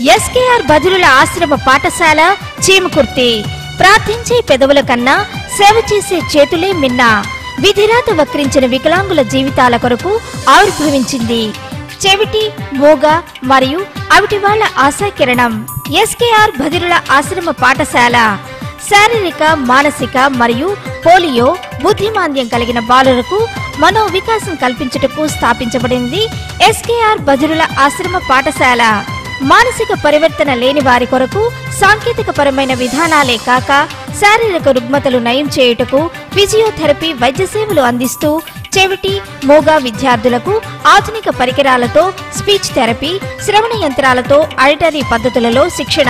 SKR బదిరుల ఆశ్రమ పాఠశాల చీమకుర్తి. ప్రార్థించే పెదవుల కన్నా సేవ చేసే చేతులే మిన్న. విధిరాత వక్రించిన వికలాంగుల జీవితాల కొరకు ఆవిర్భవించింది. చెవిటి, మూగ మరియు అవిటి వాళ్ల ఆశాకిరణం ఎస్కేఆర్ బదిరుల ఆశ్రమ పాఠశాల. శారీరక, మానసిక మరియు పోలియో, బుద్ధిమాంద్యం కలిగిన బాలులకు మనోవికాసం కల్పించుటకు స్థాపించబడింది ఎస్కేఆర్ బదిరుల ఆశ్రమ పాఠశాల. మానసిక పరివర్తన లేని వారి కొరకు సాంకేతిక పరమైన విధానాలే కాక శారీరక రుగ్మతలు నయం చేయుటకు ఫిజియోథెరపీ వైద్య సేవలు అందిస్తూ చెవిటి, మూగ విద్యార్థులకు ఆధునిక పరికరాలతో స్పీచ్ థెరపీ, శ్రవణ యంత్రాలతో ఆడిటరీ పద్ధతులలో శిక్షణ.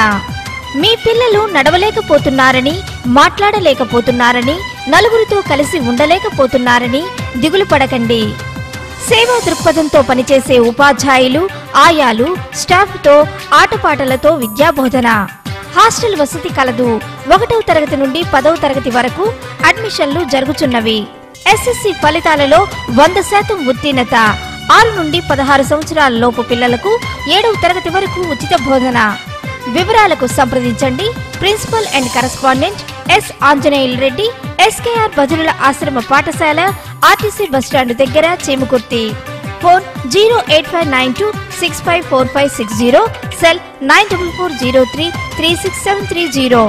మీ పిల్లలు నడవలేకపోతున్నారని, మాట్లాడలేకపోతున్నారని, నలుగురితో కలిసి ఉండలేకపోతున్నారని దిగులు పడకండి. సేవా దృక్పథంతో పనిచేసే ఉపాధ్యాయులు, ఆయాలు, స్టాఫ్తో ఆటపాటలతో విద్యాబోధన. హాస్టల్ వసతి కలదు. 1వ తరగతి నుండి 10వ తరగతి వరకు అడ్మిషన్లు జరుగుచున్నవి. ఎస్ఎస్సి ఫలితాలలో 100% ఉత్తీర్ణత. 6 నుండి 16 సంవత్సరాల లోపు పిల్లలకు 7వ తరగతి వరకు ఉచిత బోధన. వివరాలకు సంప్రదించండి principal and correspondent S Anjaneyulu Reddy, SKR బదిరుల ఆశ్రమ పాఠశాల, ఆర్టీసీ బస్టాండ్ దగ్గర, చీమకుర్తి. Phone 08592654560, cell 9440336730.